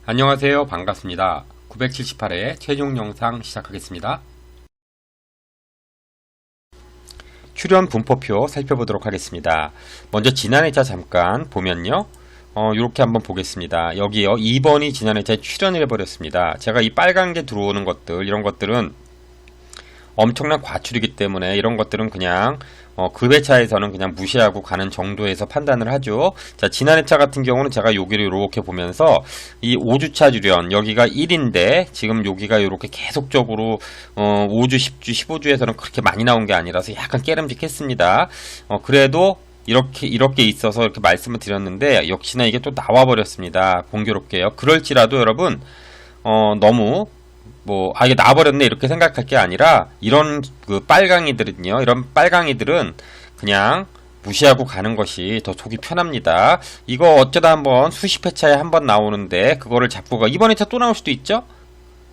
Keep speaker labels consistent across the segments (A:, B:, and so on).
A: 안녕하세요. 반갑습니다. 978회 최종 영상 시작하겠습니다. 출연 분포표 살펴보도록 하겠습니다. 먼저 지난해차 잠깐 보면요. 이렇게 한번 보겠습니다. 여기요. 2번이 지난해차에 출연을 해버렸습니다. 제가 이 빨간 게 들어오는 것들, 이런 것들은 엄청난 과출이기 때문에 이런 것들은 그냥 급회차에서는 그냥 무시하고 가는 정도에서 판단을 하죠. 자, 지난해차 같은 경우는 제가 여기를 이렇게 보면서 이 5주차 주련 여기가 1인데 지금 여기가 이렇게 계속적으로 5주, 10주, 15주에서는 그렇게 많이 나온 게 아니라서 약간 깨름직했습니다. 그래도 이렇게 있어서 이렇게 말씀을 드렸는데 역시나 이게 또 나와버렸습니다. 공교롭게요. 그럴지라도 여러분 너무 이게 나와버렸네 이렇게 생각할 게 아니라 이런 그 빨강이들은요, 이런 빨강이들은 그냥 무시하고 가는 것이 더 속이 편합니다. 이거 어쩌다 한번 수십 회차에 한번 나오는데 그거를 잡고 이번 회차 또 나올 수도 있죠?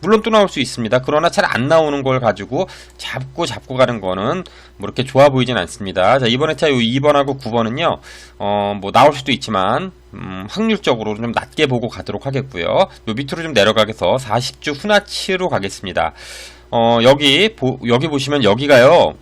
A: 물론 또 나올 수 있습니다. 그러나 잘 안 나오는 걸 가지고 잡고 가는 거는 뭐 이렇게 좋아 보이진 않습니다. 자, 이번 회차 요 2번하고 9번은요, 나올 수도 있지만, 확률적으로 좀 낮게 보고 가도록 하겠고요. 요 밑으로 좀 내려가게서 40주 후나치로 가겠습니다. 여기 보시면 여기가요,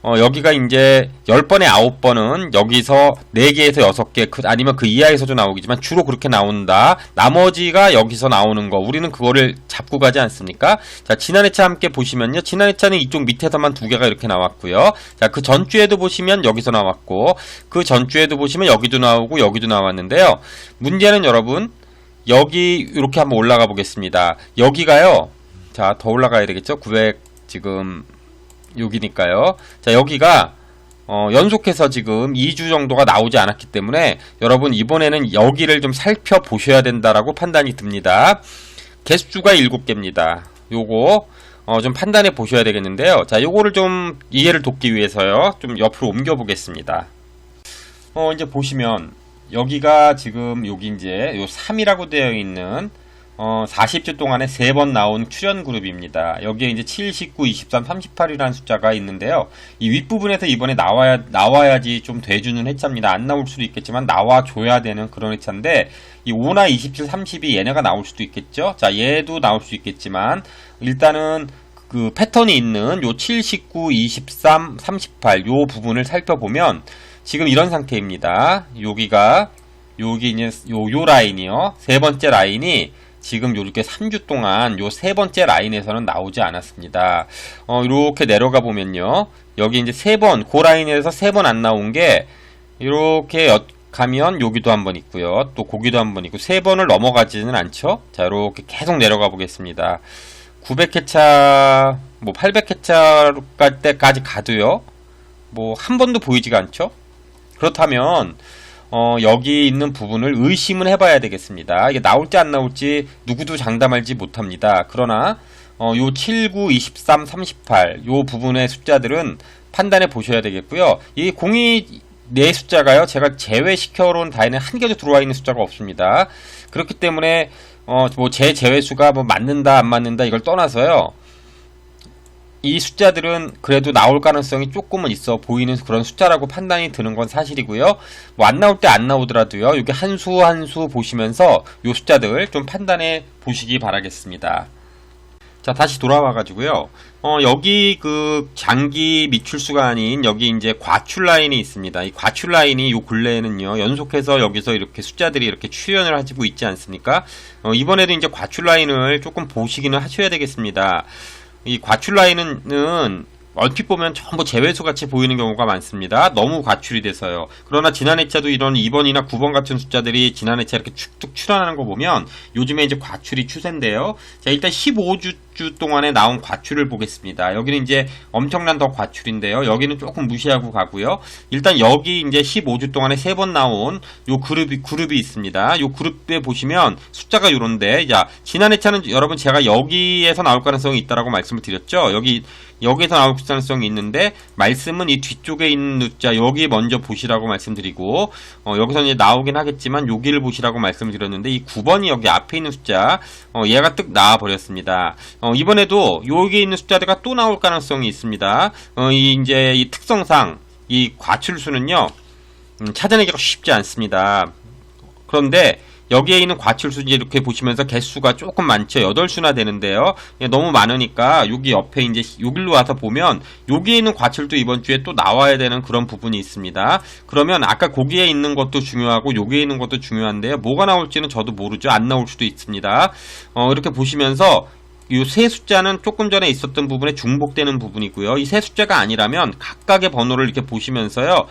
A: 여기가 이제 10번에 9번은 여기서 4개에서 6개, 아니면 그 이하에서도 나오겠지만 주로 그렇게 나온다. 나머지가 여기서 나오는 거. 우리는 그거를 잡고 가지 않습니까? 자, 지난해차 함께 보시면요. 지난해차는 이쪽 밑에서만 2개가 이렇게 나왔고요. 자, 그 전주에도 보시면 여기서 나왔고, 그 전주에도 보시면 여기도 나오고, 여기도 나왔는데요. 문제는 여러분, 여기 이렇게 한번 올라가 보겠습니다. 여기가요. 자, 더 올라가야 되겠죠? 900 지금 여기니까요. 자, 여기가 연속해서 지금 2주 정도가 나오지 않았기 때문에 여러분 이번에는 여기를 좀 살펴보셔야 된다라고 판단이 듭니다. 개수주가 7개입니다. 요거 좀 판단해 보셔야 되겠는데요. 자, 요거를 좀 이해를 돕기 위해서요. 좀 옆으로 옮겨 보겠습니다. 이제 보시면 여기가 지금 여기 이제 요 3이라고 되어 있는 40주 동안에 3번 나온 출연 그룹입니다. 여기에 이제 7, 19, 23, 38이라는 숫자가 있는데요. 이 윗부분에서 이번에 나와야지 좀 돼주는 회차입니다. 안 나올 수도 있겠지만 나와줘야 되는 그런 회차인데, 이 5나 27, 32 얘네가 나올 수도 있겠죠? 자, 얘도 나올 수 있겠지만, 일단은 그 패턴이 있는 요 7, 19, 23, 38 요 부분을 살펴보면, 지금 이런 상태입니다. 여기 이제 요 라인이요. 세 번째 라인이 지금 요렇게 3주 동안 요 세 번째 라인에서는 나오지 않았습니다. 이렇게 내려가 보면요. 여기 이제 3번, 그 라인에서 3번 안 나온 게, 이렇게 가면 여기도 한번 있고요. 또 거기도 한번 있고, 3번을 넘어가지는 않죠? 자, 이렇게 계속 내려가 보겠습니다. 900회차, 800회차 갈 때까지 가도요. 한 번도 보이지가 않죠? 그렇다면, 여기 있는 부분을 의심은 해봐야 되겠습니다. 이게 나올지 안 나올지 누구도 장담하지 못합니다. 그러나 요 7, 9, 23, 38 요 부분의 숫자들은 판단해 보셔야 되겠고요. 이 02 숫자가요, 제가 제외시켜 놓은 다에는 한 개도 들어와 있는 숫자가 없습니다. 그렇기 때문에 제 제외수가 맞는다 안 맞는다 이걸 떠나서요, 이 숫자들은 그래도 나올 가능성이 조금은 있어 보이는 그런 숫자라고 판단이 드는 건 사실이고요. 안 나올 때 안 나오더라도요, 여기 한 수 한 수 보시면서 이 숫자들 좀 판단해 보시기 바라겠습니다. 자, 다시 돌아와가지고요. 여기 그 장기 미출수가 아닌 여기 이제 과출 라인이 있습니다. 이 과출 라인이 요 근래에는요, 연속해서 여기서 이렇게 숫자들이 이렇게 출현을 하고 있지 않습니까? 이번에도 이제 과출 라인을 조금 보시기는 하셔야 되겠습니다. 이 과출 라인은 얼핏 보면 전부 제외수 같이 보이는 경우가 많습니다. 너무 과출이 돼서요. 그러나 지난 회차도 이런 2번이나 9번 같은 숫자들이 지난 회차 이렇게 쭉쭉 출현하는 거 보면 요즘에 이제 과출이 추세인데요. 자, 일단 15주 동안에 나온 과출을 보겠습니다. 여기는 이제 엄청난 더 과출인데요. 여기는 조금 무시하고 가고요. 일단 여기 이제 15주 동안에 3번 나온 요 그룹이 있습니다. 요 그룹에 보시면 숫자가 요런데, 자, 지난 회차는 여러분 제가 여기에서 나올 가능성이 있다라고 말씀을 드렸죠. 여기에서 나올 가능성이 있는데, 말씀은 이 뒤쪽에 있는 숫자 여기 먼저 보시라고 말씀드리고, 여기서 이제 나오긴 하겠지만 여기를 보시라고 말씀드렸는데, 이 9번이 여기 앞에 있는 숫자, 얘가 뜩 나와 버렸습니다. 이번에도 여기 있는 숫자들가 또 나올 가능성이 있습니다. 이제 이 특성상 이 과출수는요, 찾아내기가 쉽지 않습니다. 그런데 여기에 있는 과출수 이렇게 보시면서 개수가 조금 많죠. 8수나 되는데요. 너무 많으니까 여기 옆에 이제 여기로 와서 보면 여기에 있는 과출도 이번 주에 또 나와야 되는 그런 부분이 있습니다. 그러면 아까 거기에 있는 것도 중요하고 여기에 있는 것도 중요한데요. 뭐가 나올지는 저도 모르죠. 안 나올 수도 있습니다. 이렇게 보시면서 이 세 숫자는 조금 전에 있었던 부분에 중복되는 부분이고요. 이 세 숫자가 아니라면 각각의 번호를 이렇게 보시면서요.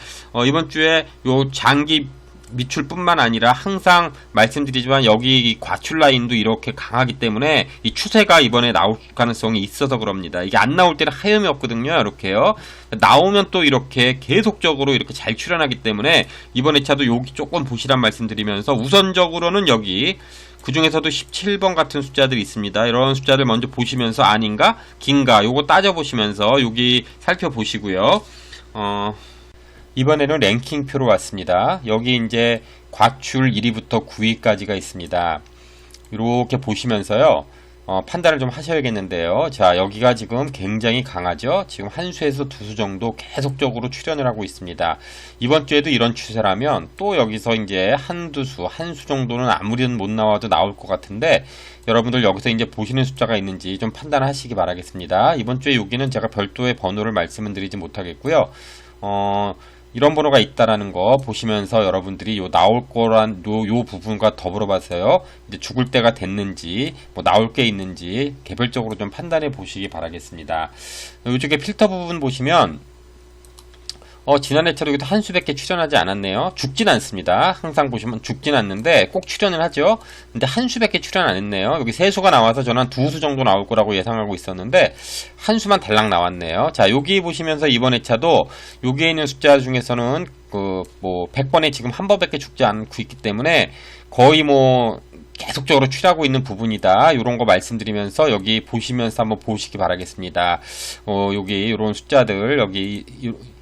A: 이번 주에 요 장기 미출뿐만 아니라 항상 말씀드리지만 여기 과출 라인도 이렇게 강하기 때문에 이 추세가 이번에 나올 가능성이 있어서 그럽니다. 이게 안 나올 때는 하염이 없거든요. 이렇게요. 나오면 또 이렇게 계속적으로 이렇게 잘 출현하기 때문에 이번 회차도 여기 조금 보시란 말씀드리면서 우선적으로는 여기 그 중에서도 17번 같은 숫자들이 있습니다. 이런 숫자들 먼저 보시면서 아닌가? 긴가? 요거 따져보시면서 여기 살펴보시고요. 이번에는 랭킹표로 왔습니다. 여기 이제 과출 1위부터 9위까지가 있습니다. 이렇게 보시면서요. 판단을 좀 하셔야겠는데요. 자, 여기가 지금 굉장히 강하죠. 지금 한 수에서 두 수 정도 계속적으로 출현을 하고 있습니다. 이번 주에도 이런 추세라면 또 여기서 이제 한두 수, 한 수 정도는 아무리 못 나와도 나올 것 같은데 여러분들 여기서 이제 보시는 숫자가 있는지 좀 판단하시기 바라겠습니다. 이번 주에 여기는 제가 별도의 번호를 말씀은 드리지 못하겠고요. 이런 번호가 있다라는 거 보시면서 여러분들이 요 나올 거란 요 부분과 더불어 봐서요. 이제 죽을 때가 됐는지 뭐 나올 게 있는지 개별적으로 좀 판단해 보시기 바라겠습니다. 이쪽에 필터 부분 보시면 지난해처럼 여기도 한 수밖에 출연하지 않았네요. 죽진 않습니다. 항상 보시면 죽진 않는데 꼭 출연을 하죠. 근데 한 수밖에 출연 안 했네요. 여기 세 수가 나와서 저는 한 두 수 정도 나올 거라고 예상하고 있었는데 한 수만 달랑 나왔네요. 자, 여기 보시면서 이번 회차도 여기에 있는 숫자 중에서는 뭐 100번에 지금 한 번밖에 죽지 않고 있기 때문에 거의 뭐 계속적으로 취하고 있는 부분이다. 이런 거 말씀드리면서 여기 보시면서 한번 보시기 바라겠습니다. 여기 이런 숫자들 여기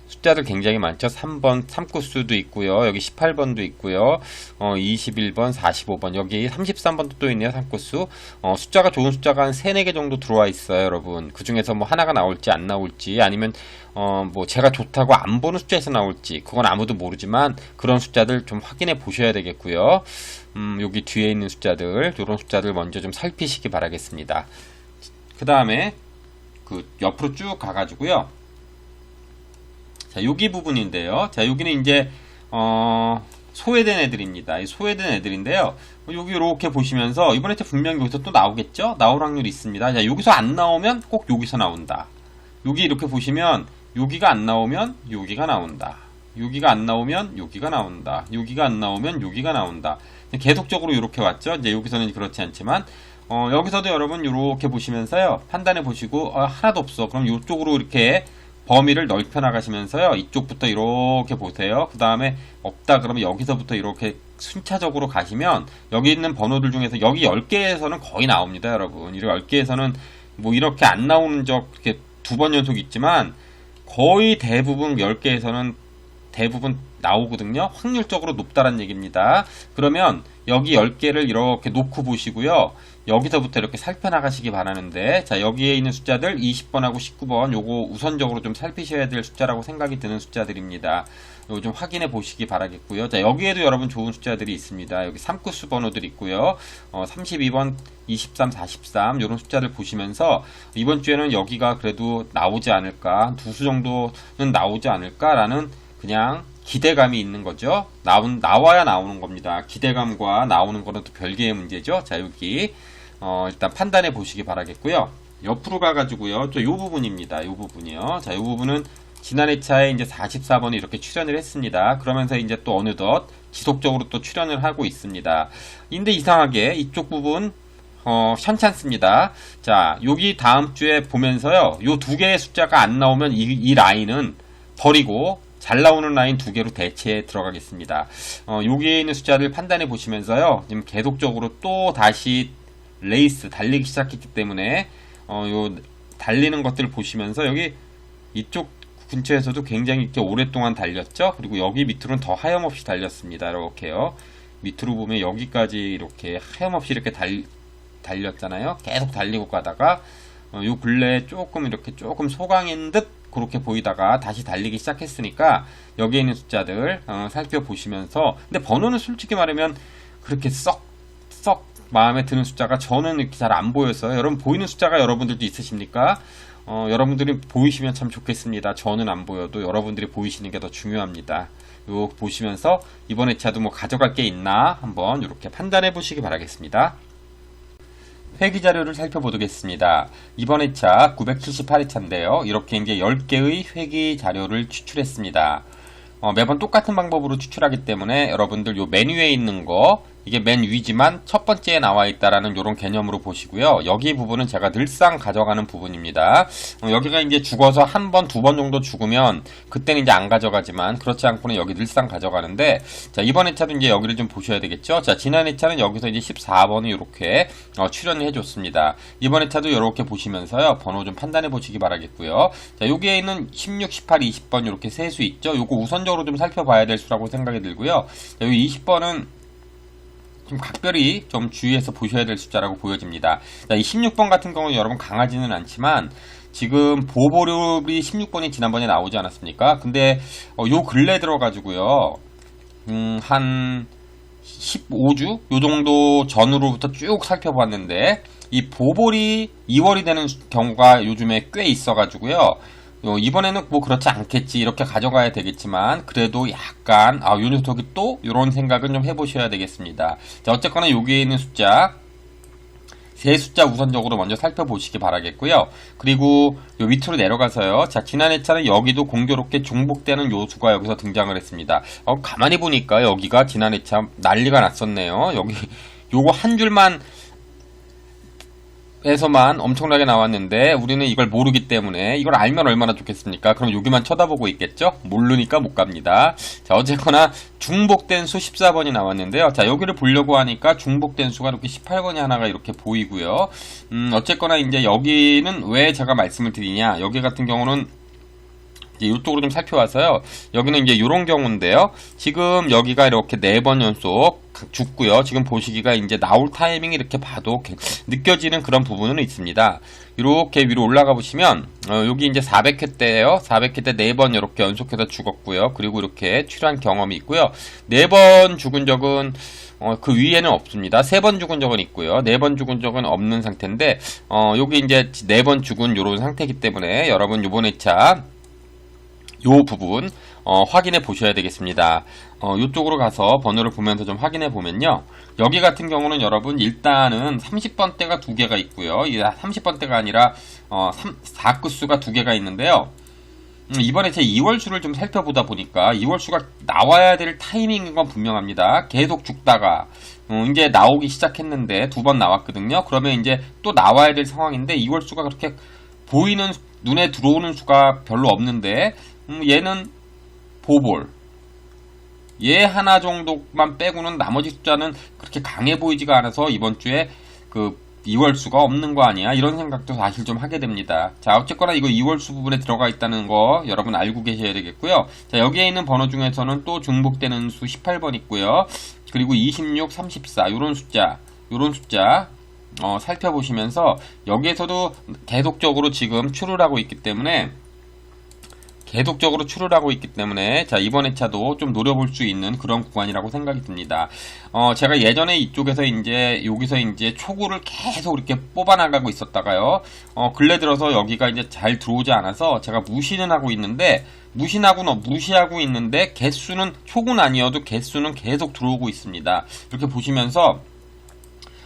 A: 숫자들 굉장히 많죠. 3번 3구수도 있고요. 여기 18번도 있고요. 21번, 45번, 여기 33번도 또 있네요. 3구수. 숫자가 좋은 숫자가 한 3, 4개 정도 들어와 있어요, 여러분. 그 중에서 뭐 하나가 나올지 안 나올지 아니면 뭐 제가 좋다고 안 보는 숫자에서 나올지 그건 아무도 모르지만 그런 숫자들 좀 확인해 보셔야 되겠고요. 여기 뒤에 있는 숫자들, 이런 숫자들 먼저 좀 살피시기 바라겠습니다. 그 다음에 그 옆으로 쭉 가가지고요. 자, 여기 부분인데요. 자, 여기는 이제 소외된 애들입니다. 이 소외된 애들인데요. 여기 이렇게 보시면서 이번에 분명히 여기서 또 나오겠죠? 나올 확률이 있습니다. 자, 여기서 안 나오면 꼭 여기서 나온다. 여기 이렇게 보시면 여기가 안 나오면 여기가 나온다. 여기가 안 나오면 여기가 나온다. 여기가 안 나오면 여기가 나온다. 계속적으로 이렇게 왔죠. 이제 여기서는 그렇지 않지만 여기서도 여러분 이렇게 보시면서요. 판단해 보시고 하나도 없어. 그럼 이쪽으로 이렇게 범위를 넓혀 나가시면서요. 이쪽부터 이렇게 보세요. 그 다음에 없다 그러면 여기서부터 이렇게 순차적으로 가시면 여기 있는 번호들 중에서 여기 10개에서는 거의 나옵니다, 여러분. 이 10개에서는 뭐 이렇게 안 나오는 적 이렇게 2번 연속 있지만 거의 대부분 10개에서는 대부분 나오거든요. 확률적으로 높다는 얘기입니다. 그러면 여기 10개를 이렇게 놓고 보시고요. 여기서부터 이렇게 살펴나가시기 바라는데, 자, 여기에 있는 숫자들 20번하고 19번 요거 우선적으로 좀 살피셔야 될 숫자라고 생각이 드는 숫자들입니다. 요거 좀 확인해 보시기 바라겠고요. 자, 여기에도 여러분 좋은 숫자들이 있습니다. 여기 3구수 번호들 있고요. 32번, 23, 43 요런 숫자들 보시면서 이번 주에는 여기가 그래도 나오지 않을까, 한 두 수 정도는 나오지 않을까라는 그냥 기대감이 있는 거죠. 나와야 나오는 겁니다. 기대감과 나오는 거는 또 별개의 문제죠. 자, 여기 일단 판단해 보시기 바라겠고요. 옆으로 가가지고요. 또 요 부분입니다. 요 부분이요. 자, 요 부분은 지난 회차에 이제 44번이 이렇게 출연을 했습니다. 그러면서 이제 또 어느덧 지속적으로 또 출연을 하고 있습니다. 근데 이상하게 이쪽 부분 현찮습니다. 자, 여기 다음 주에 보면서요. 요 두 개의 숫자가 안 나오면 이 라인은 버리고 잘 나오는 라인 두 개로 대체에 들어가겠습니다. 여기에 있는 숫자를 판단해 보시면서요. 지금 계속적으로 또 다시 레이스 달리기 시작했기 때문에 요 달리는 것들을 보시면서 여기 이쪽 근처에서도 굉장히 이렇게 오랫동안 달렸죠. 그리고 여기 밑으로는 더 하염없이 달렸습니다. 이렇게요. 밑으로 보면 여기까지 이렇게 하염없이 이렇게 달렸잖아요. 계속 달리고 가다가 요 근래에 조금 이렇게 조금 소강인 듯 그렇게 보이다가 다시 달리기 시작했으니까 여기에 있는 숫자들 살펴보시면서, 근데 번호는 솔직히 말하면 그렇게 썩 마음에 드는 숫자가 저는 이렇게 잘 안 보여서요. 여러분 보이는 숫자가 여러분들도 있으십니까? 여러분들이 보이시면 참 좋겠습니다. 저는 안 보여도 여러분들이 보이시는 게 더 중요합니다. 요 보시면서 이번 회차도 뭐 가져갈 게 있나 한번 이렇게 판단해 보시기 바라겠습니다. 회기 자료를 살펴보겠습니다. 이번 회차 978회차인데요. 이렇게 이제 10개의 회기 자료를 추출했습니다. 매번 똑같은 방법으로 추출하기 때문에 여러분들 요 메뉴에 있는 거 이게 맨 위지만 첫 번째에 나와 있다라는 요런 개념으로 보시고요. 여기 부분은 제가 늘상 가져가는 부분입니다. 여기가 이제 죽어서 한 번, 두 번 정도 죽으면 그때는 이제 안 가져가지만 그렇지 않고는 여기 늘상 가져가는데 자, 이번 회차도 이제 여기를 좀 보셔야 되겠죠. 자, 지난 회차는 여기서 이제 14번을 이렇게 출연을 해줬습니다. 이번 회차도 이렇게 보시면서요. 번호 좀 판단해 보시기 바라겠고요. 자, 여기에 있는 16, 18, 20번 이렇게 세 수 있죠. 요거 우선적으로 좀 살펴봐야 될 수라고 생각이 들고요. 자, 여기 20번은 좀 각별히 좀 주의해서 보셔야 될 숫자라고 보여집니다. 자, 이 16번 같은 경우는 여러분 강하지는 않지만 지금 보보률이 16번이 지난번에 나오지 않았습니까? 근데 요 근래 들어가지고요. 한 15주? 요 정도 전으로부터 쭉 살펴봤는데 이 보볼이 2월이 되는 경우가 요즘에 꽤 있어가지고요. 이번에는 뭐 그렇지 않겠지 이렇게 가져가야 되겠지만 그래도 약간 요 녀석이 또 이런 생각은 좀 해보셔야 되겠습니다. 자, 어쨌거나 여기에 있는 숫자 세 숫자 우선적으로 먼저 살펴보시기 바라겠고요. 그리고 요 밑으로 내려가서요. 자, 지난 회차는 여기도 공교롭게 중복되는 요수가 여기서 등장을 했습니다. 가만히 보니까 여기가 지난 회차 난리가 났었네요. 여기 요거 한 줄만 에서만 엄청나게 나왔는데 우리는 이걸 모르기 때문에 이걸 알면 얼마나 좋겠습니까? 그럼 여기만 쳐다보고 있겠죠? 모르니까 못 갑니다. 자, 어쨌거나 중복된 수 14번이 나왔는데요. 자, 여기를 보려고 하니까 중복된 수가 이렇게 18번이 하나가 이렇게 보이고요. 어쨌거나 이제 여기는 왜 제가 말씀을 드리냐? 여기 같은 경우는 이제 이쪽으로 좀 살펴와서요. 여기는 이제 이런 경우인데요. 지금 여기가 이렇게 4번 연속 죽고요. 지금 보시기가 이제 나올 타이밍이 이렇게 봐도 느껴지는 그런 부분은 있습니다. 이렇게 위로 올라가 보시면 여기 이제 400회 때예요. 400회 때 4번 이렇게 연속해서 죽었고요. 그리고 이렇게 출한 경험이 있고요. 4번 죽은 적은 그 위에는 없습니다. 3번 죽은 적은 있고요. 4번 죽은 적은 없는 상태인데 여기 이제 4번 죽은 요런 상태이기 때문에 여러분 요번 회차 요 부분 확인해 보셔야 되겠습니다. 요쪽으로 가서 번호를 보면서 좀 확인해 보면요. 여기 같은 경우는 여러분 일단은 30번대가 2개가 있고요. 이 30번대가 아니라 4끝수가 2개가 있는데요. 이번에 제 2월수를 좀 살펴보다 보니까 2월수가 나와야 될 타이밍인 건 분명합니다. 계속 죽다가 이제 나오기 시작했는데 2번 나왔거든요. 그러면 이제 또 나와야 될 상황인데 2월수가 그렇게 보이는 눈에 들어오는 수가 별로 없는데 얘는 보볼 얘 하나 정도만 빼고는 나머지 숫자는 그렇게 강해 보이지가 않아서 이번 주에 그 2월수가 없는 거 아니야 이런 생각도 사실 좀 하게 됩니다. 자, 어쨌거나 이거 2월수 부분에 들어가 있다는 거 여러분 알고 계셔야 되겠고요. 자, 여기에 있는 번호 중에서는 또 중복되는 수 18번 있고요. 그리고 26, 34 요런 숫자 살펴보시면서 여기에서도 계속적으로 지금 출을 하고 있기 때문에 자, 이번 회차도 좀 노려볼 수 있는 그런 구간이라고 생각이 듭니다. 제가 예전에 이쪽에서 여기서 초구를 계속 이렇게 뽑아나가고 있었다가요. 근래 들어서 여기가 이제 잘 들어오지 않아서 제가 무시하고 있는데 개수는 초구는 아니어도 개수는 계속 들어오고 있습니다. 이렇게 보시면서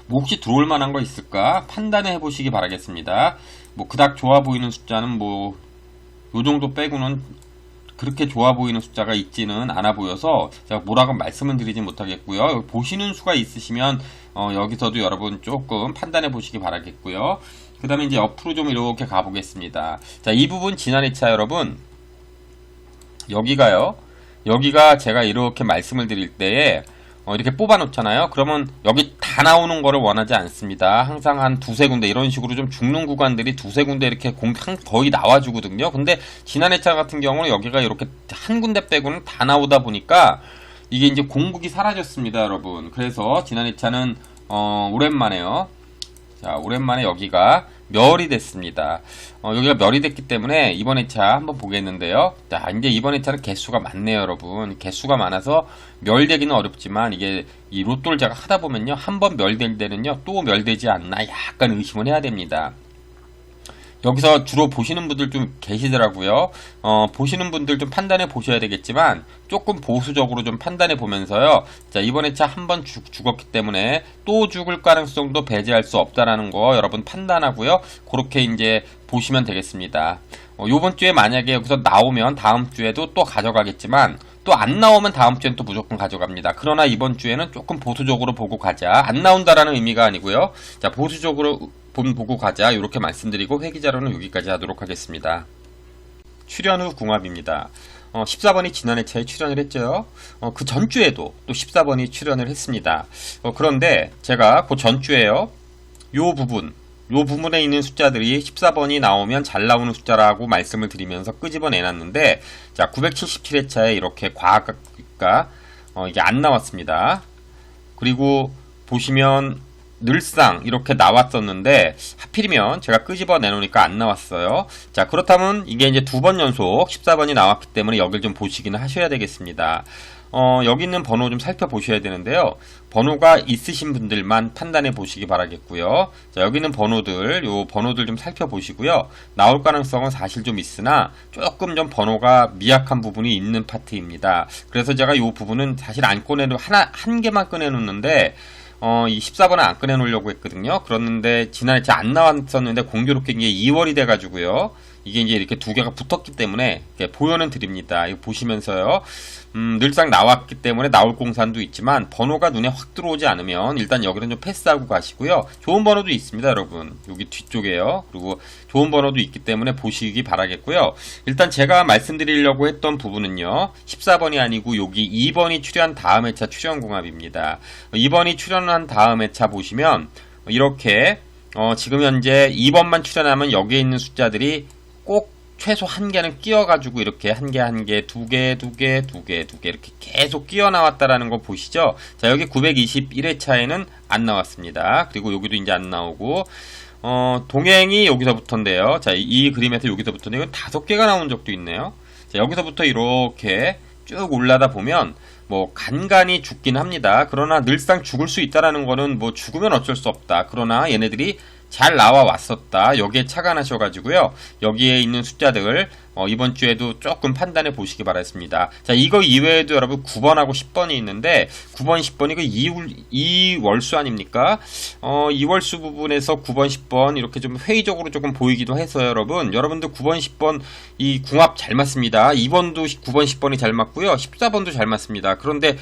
A: 뭐 혹시 들어올 만한 거 있을까 판단해 보시기 바라겠습니다. 뭐 그닥 좋아 보이는 숫자는 요 정도 빼고는 그렇게 좋아 보이는 숫자가 있지는 않아 보여서 제가 뭐라고 말씀은 드리진 못하겠고요. 보시는 수가 있으시면 여기서도 여러분 조금 판단해 보시기 바라겠고요. 그 다음에 이제 옆으로 좀 이렇게 가보겠습니다. 자, 이 부분 지난 회차 여러분 여기가 제가 이렇게 말씀을 드릴 때에 이렇게 뽑아 놓잖아요. 그러면 여기 다 나오는 거를 원하지 않습니다. 항상 한 두세 군데 이런 식으로 좀 죽는 구간들이 두세 군데 이렇게 거의 나와주거든요. 근데 지난 회차 같은 경우는 여기가 이렇게 한 군데 빼고는 다 나오다 보니까 이게 이제 공국이 사라졌습니다, 여러분. 그래서 지난 회차는 오랜만에요. 자, 오랜만에 여기가 멸이 됐습니다. 여기가 멸이 됐기 때문에 이번 회차 한번 보겠는데요. 자, 이제 이번 회차는 개수가 많네요, 여러분. 개수가 많아서 멸되기는 어렵지만 이게 이 로또를 제가 하다 보면요, 한 번 멸될 때는요, 또 멸되지 않나 약간 의심을 해야 됩니다. 여기서 주로 보시는 분들 좀 계시더라고요. 보시는 분들 좀 판단해 보셔야 되겠지만 조금 보수적으로 좀 판단해 보면서요. 자, 이번에 차 한 번 죽었기 때문에 또 죽을 가능성도 배제할 수 없다라는 거 여러분 판단하고요. 그렇게 이제 보시면 되겠습니다. 요번 주에 만약에 여기서 나오면 다음 주에도 또 가져가겠지만 또 안 나오면 다음 주엔 또 무조건 가져갑니다. 그러나 이번 주에는 조금 보수적으로 보고 가자. 안 나온다라는 의미가 아니고요. 자, 보수적으로 보고 가자. 이렇게 말씀드리고 회기자료는 여기까지 하도록 하겠습니다. 출연 후 궁합입니다. 14번이 지난해 차에 출연을 했죠. 그 전주에도 또 14번이 출연을 했습니다. 그런데 제가 그 전주에요. 요 부분에 있는 숫자들이 14번이 나오면 잘 나오는 숫자라고 말씀을 드리면서 끄집어내놨는데, 자, 977회차에 이렇게 과학가, 이게 안 나왔습니다. 그리고 보시면 늘상 이렇게 나왔었는데, 하필이면 제가 끄집어 내놓으니까 안 나왔어요. 자, 그렇다면 이게 이제 두 번 연속 14번이 나왔기 때문에 여길 좀 보시기는 하셔야 되겠습니다. 여기 있는 번호 좀 살펴보셔야 되는데요. 번호가 있으신 분들만 판단해 보시기 바라겠고요. 자, 여기 있는 번호들, 요 번호들 좀 살펴보시고요. 나올 가능성은 사실 좀 있으나 조금 좀 번호가 미약한 부분이 있는 파트입니다. 그래서 제가 요 부분은 사실 안 한 개만 꺼내놓는데, 이 14번은 안 꺼내놓으려고 했거든요. 그랬는데, 지난해 안 나왔었는데, 공교롭게 이게 2월이 돼가지고요. 이게 이제 이렇게 두 개가 붙었기 때문에, 보여는 드립니다. 이거 보시면서요. 늘상 나왔기 때문에 나올 공산도 있지만, 번호가 눈에 확 들어오지 않으면, 일단 여기는 좀 패스하고 가시고요. 좋은 번호도 있습니다, 여러분. 여기 뒤쪽에요. 그리고 좋은 번호도 있기 때문에 보시기 바라겠고요. 일단 제가 말씀드리려고 했던 부분은요. 14번이 아니고 여기 2번이 출연 다음 회차 출연 궁합입니다. 2번이 출연한 다음 회차 보시면 이렇게 지금 현재 2번만 출연하면 여기에 있는 숫자들이 꼭 최소 한 개는 끼어가지고 이렇게 한 개, 두 개 이렇게 계속 끼어 나왔다라는 거 보시죠. 자, 여기 921회차에는 안 나왔습니다. 그리고 여기도 이제 안 나오고, 동행이 여기서부터인데요. 자, 이 그림에서 여기서부터인데, 이건 5개가 나온 적도 있네요. 자, 여기서부터 이렇게 쭉 올라다 보면, 뭐, 간간히 죽긴 합니다. 그러나 늘상 죽을 수 있다라는 거는 뭐, 죽으면 어쩔 수 없다. 그러나 얘네들이 잘 나와 왔었다. 여기에 착안하셔가지고요. 여기에 있는 숫자들 이번 주에도 조금 판단해 보시기 바랍니다. 자, 이거 이외에도 여러분 9번하고 10번이 있는데 9번, 10번이 그 2월수 아닙니까? 2월수 부분에서 9번, 10번 이렇게 좀 회의적으로 조금 보이기도 해서 여러분들 9번, 10번 이 궁합 잘 맞습니다. 2번도 9번, 10번이 잘 맞고요. 14번도 잘 맞습니다. 그런데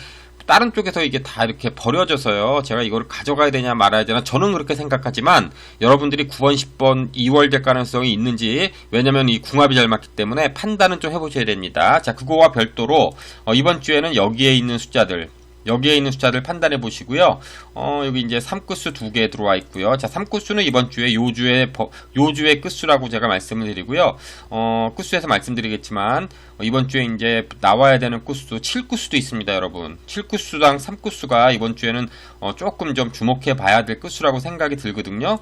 A: 다른 쪽에서 이게 다 이렇게 버려져서요. 제가 이걸 가져가야 되냐 말아야 되나 저는 그렇게 생각하지만 여러분들이 9번, 10번 2월 될 가능성이 있는지 왜냐면 이 궁합이 잘 맞기 때문에 판단은 좀 해보셔야 됩니다. 자, 그거와 별도로 이번 주에는 여기에 있는 숫자들 판단해 보시고요. 여기 이제 3끝수 2개 들어와 있고요. 자, 3끝수는 이번 주에 요주의 끝수라고 제가 말씀을 드리고요. 끝수에서 말씀드리겠지만, 이번 주에 이제 나와야 되는 끝수, 7끝수도 있습니다, 여러분. 7끝수당 3끝수가 이번 주에는 조금 좀 주목해 봐야 될 끝수라고 생각이 들거든요.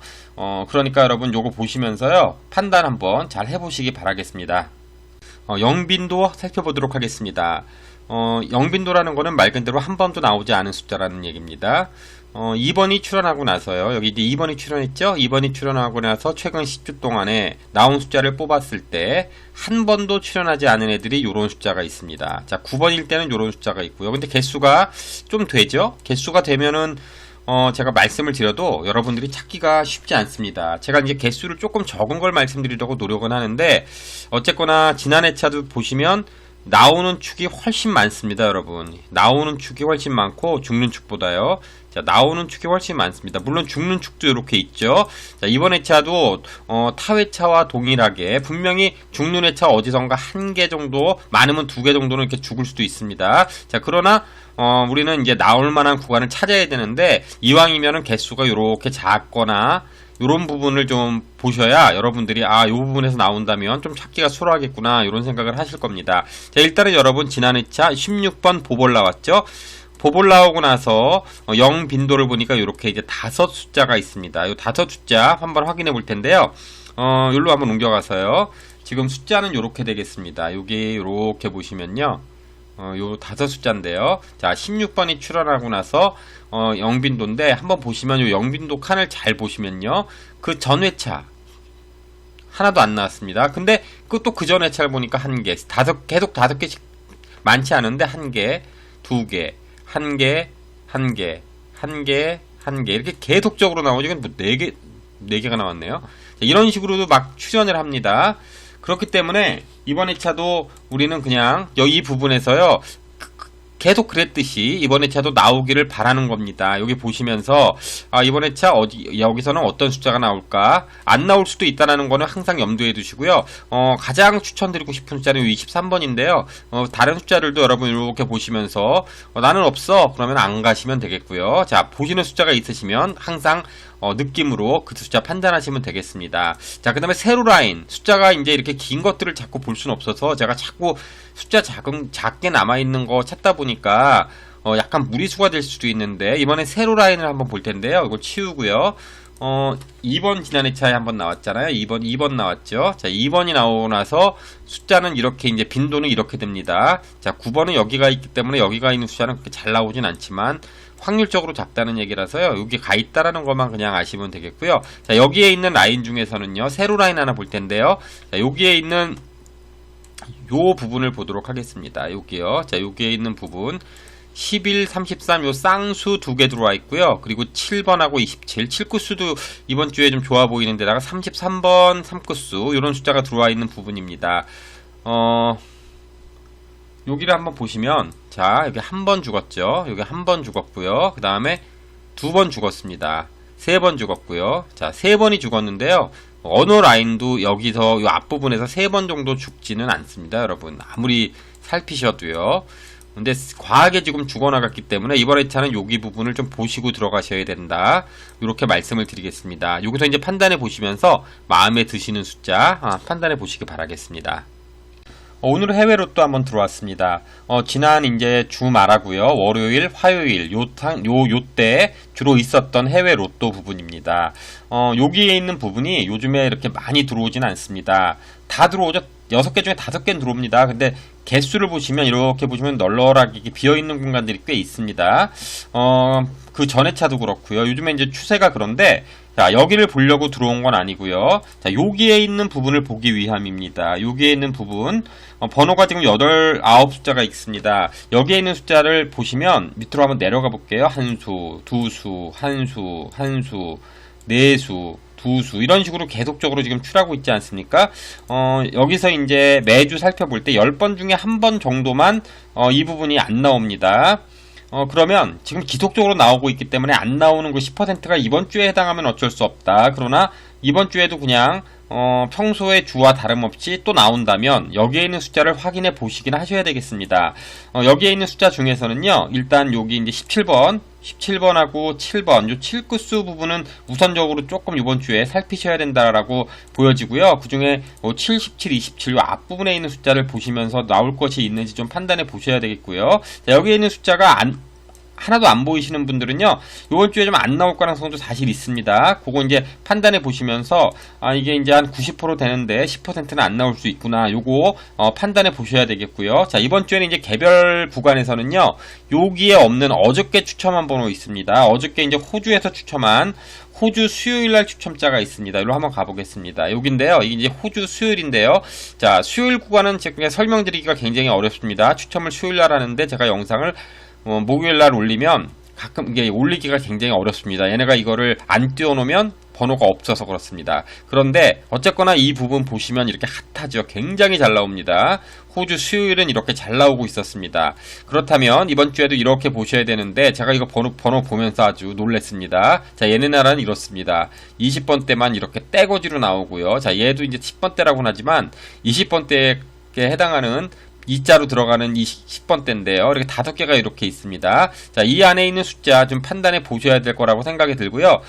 A: 그러니까 여러분 요거 보시면서요. 판단 한번 잘 해보시기 바라겠습니다. 영빈도 살펴보도록 하겠습니다. 영빈도라는 거는 말 그대로 한 번도 나오지 않은 숫자라는 얘기입니다. 2번이 출연하고 나서요. 여기 이제 2번이 출연했죠? 2번이 출연하고 나서 최근 10주 동안에 나온 숫자를 뽑았을 때 한 번도 출연하지 않은 애들이 요런 숫자가 있습니다. 자, 9번일 때는 요런 숫자가 있고요. 근데 개수가 좀 되죠? 개수가 되면은 제가 말씀을 드려도 여러분들이 찾기가 쉽지 않습니다. 제가 이제 개수를 조금 적은 걸 말씀드리려고 노력은 하는데 어쨌거나 지난 회차도 보시면 나오는 축이 훨씬 많습니다, 여러분. 나오는 축이 훨씬 많고 죽는 축보다요. 자, 나오는 축이 훨씬 많습니다. 물론 죽는 축도 이렇게 있죠. 자, 이번 회차도 타 회차와 동일하게 분명히 죽는 회차 어디선가 한 개 정도, 많으면 2개 정도는 이렇게 죽을 수도 있습니다. 자, 그러나 우리는 이제 나올 만한 구간을 찾아야 되는데 이왕이면은 개수가 이렇게 작거나 요런 부분을 좀 보셔야 여러분들이 요 부분에서 나온다면 좀 찾기가 수월하겠구나 이런 생각을 하실 겁니다. 자, 일단은 여러분 지난 회차 16번 보벌 나왔죠? 보볼 나오고 나서 0 빈도를 보니까 이렇게 이제 5 숫자가 있습니다. 이 5 숫자 한번 확인해 볼 텐데요. 여기로 한번 옮겨가서요. 지금 숫자는 이렇게 되겠습니다. 여기 이렇게 보시면요. 요 5 숫자인데요. 자, 16번이 출현하고 나서 0 빈도인데 한번 보시면 요 0 빈도 칸을 잘 보시면요. 그 전 회차 하나도 안 나왔습니다. 근데 그 전 회차를 보니까 1개, 계속 5개씩 많지 않은데 1개, 2개, 1개, 1개, 1개, 1개 이렇게 계속적으로 나오죠. 이건 뭐 4개가 나왔네요. 자, 이런 식으로도 막 출현을 합니다. 그렇기 때문에 이번 회차도 우리는 그냥 이 부분에서요. 계속 그랬듯이 이번 회차도 나오기를 바라는 겁니다. 여기 보시면서 이번 회차 여기서는 어떤 숫자가 나올까? 안 나올 수도 있다는 거는 항상 염두에 두시고요. 가장 추천드리고 싶은 숫자는 23번인데요. 다른 숫자들도 여러분 이렇게 보시면서 나는 없어. 그러면 안 가시면 되겠고요. 자, 보시는 숫자가 있으시면 항상 느낌으로 그 숫자 판단하시면 되겠습니다. 자, 그 다음에 세로 라인. 숫자가 이제 이렇게 긴 것들을 자꾸 볼 수는 없어서 제가 자꾸 숫자 작게 남아있는 거 찾다 보니까 약간 무리수가 될 수도 있는데 이번에 세로 라인을 한번 볼 텐데요. 이걸 치우고요. 2번 지난 회차에 한번 나왔잖아요. 2번 나왔죠. 자, 2번이 나오고 나서 숫자는 이렇게 이제 빈도는 이렇게 됩니다. 자, 9번은 여기가 있기 때문에 여기가 있는 숫자는 그렇게 잘 나오진 않지만 확률적으로 작다는 얘기라서요. 여기 가 있다라는 것만 그냥 아시면 되겠고요. 자, 여기에 있는 라인 중에서는요. 세로 라인 하나 볼 텐데요. 자, 여기에 있는 요 부분을 보도록 하겠습니다. 여기요. 자, 여기에 있는 부분 11, 33 요 쌍수 2개 들어와 있고요. 그리고 7번하고 27, 7구수도 이번 주에 좀 좋아 보이는 데다가 33번 3구수 요런 숫자가 들어와 있는 부분입니다. 여기를 한번 보시면 자, 여기 한 번 죽었죠. 여기 한 번 죽었고요. 그 다음에 2번 죽었습니다. 3번 죽었고요. 자, 3번이 죽었는데요. 어느 라인도 여기서 이 앞부분에서 3번 정도 죽지는 않습니다. 여러분 아무리 살피셔도요. 근데 과하게 지금 죽어나갔기 때문에 이번 회차는 여기 부분을 좀 보시고 들어가셔야 된다. 이렇게 말씀을 드리겠습니다. 여기서 이제 판단해 보시면서 마음에 드시는 숫자 판단해 보시기 바라겠습니다. 오늘 해외 로또 한번 들어왔습니다. 지난 이제 주말하고요. 월요일, 화요일 요때 주로 있었던 해외 로또 부분입니다. 여기에 있는 부분이 요즘에 이렇게 많이 들어오진 않습니다. 다 들어오죠. 6개 중에 5개는 들어옵니다. 근데 개수를 보시면 이렇게 보시면 널널하게 비어있는 공간들이 꽤 있습니다. 그 전에 차도 그렇고요. 요즘에 이제 추세가 그런데 자, 여기를 보려고 들어온 건 아니고요. 자, 여기에 있는 부분을 보기 위함입니다. 여기에 있는 부분 번호가 지금 8, 9 숫자가 있습니다. 여기에 있는 숫자를 보시면 밑으로 한번 내려가 볼게요. 한 수, 두 수, 한 수, 한 수, 네 수, 두 수 이런 식으로 계속적으로 지금 출하고 있지 않습니까? 여기서 이제 매주 살펴볼 때 10번 중에 한 번 정도만 이 부분이 안 나옵니다. 그러면 지금 지속적으로 나오고 있기 때문에 안 나오는 그 10%가 이번 주에 해당하면 어쩔 수 없다. 그러나 이번 주에도 그냥 평소의 주와 다름없이 또 나온다면 여기에 있는 숫자를 확인해 보시긴 하셔야 되겠습니다. 여기에 있는 숫자 중에서는요. 일단 여기 이제 17번하고 7번 요 7구수 부분은 우선적으로 조금 이번 주에 살피셔야 된다라고 보여지고요. 그 중에 7, 17, 27 요 앞부분에 있는 숫자를 보시면서 나올 것이 있는지 좀 판단해 보셔야 되겠고요. 자, 여기에 있는 숫자가 하나도 안 보이시는 분들은요, 이번 주에 좀 안 나올 가능성도 사실 있습니다. 그거 이제 판단해 보시면서, 이게 이제 한 90% 되는데 10%는 안 나올 수 있구나. 요거, 판단해 보셔야 되겠고요. 자, 이번 주에는 이제 개별 구간에서는요, 여기에 없는 어저께 추첨한 번호 있습니다. 어저께 이제 호주에서 추첨한 호주 수요일날 추첨자가 있습니다. 이리로 한번 가보겠습니다. 여기인데요. 이게 이제 호주 수요일인데요. 자, 수요일 구간은 제가 설명드리기가 굉장히 어렵습니다. 추첨을 수요일날 하는데 제가 영상을 목요일날 올리면 가끔 이게 올리기가 굉장히 어렵습니다. 얘네가 이거를 안 띄워놓으면 번호가 없어서 그렇습니다. 그런데 어쨌거나 이 부분 보시면 이렇게 핫하죠. 굉장히 잘 나옵니다. 호주 수요일은 이렇게 잘 나오고 있었습니다. 그렇다면 이번 주에도 이렇게 보셔야 되는데 제가 이거 번호 보면서 아주 놀랬습니다. 자, 얘네 나라는 이렇습니다. 20번대만 이렇게 떼거지로 나오고요. 자, 얘도 이제 10번대라고는 하지만 20번대에 해당하는 2자로 들어가는 10번대인데요. 이렇게 5개가 이렇게 있습니다. 자, 이 안에 있는 숫자 좀 판단해 보셔야 될 거라고 생각이 들고요.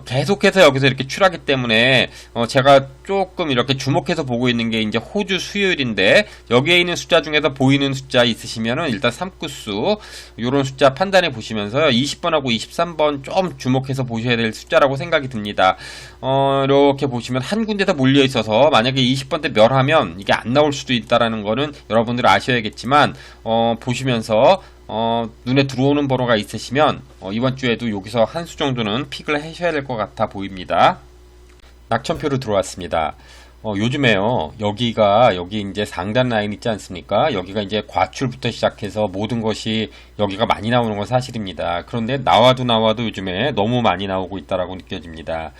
A: 계속해서 여기서 이렇게 출하기 때문에 제가 조금 이렇게 주목해서 보고 있는 게 이제 호주 수요일인데, 여기에 있는 숫자 중에서 보이는 숫자 있으시면은 일단 3구수 요런 숫자 판단해 보시면서요, 20번하고 23번 좀 주목해서 보셔야 될 숫자라고 생각이 듭니다. 이렇게 보시면 한 군데서 몰려 있어서 만약에 20번대 멸하면 이게 안 나올 수도 있다라는 거는 여러분들 아셔야겠지만, 보시면서 눈에 들어오는 번호가 있으시면 이번 주에도 여기서 한 수 정도는 픽을 하셔야 될 것 같아 보입니다. 낙천표로 들어왔습니다. 요즘에요, 여기 이제 상단 라인 있지 않습니까? 여기가 이제 과출부터 시작해서 모든 것이 여기가 많이 나오는 건 사실입니다. 그런데 나와도 요즘에 너무 많이 나오고 있다라고 느껴집니다.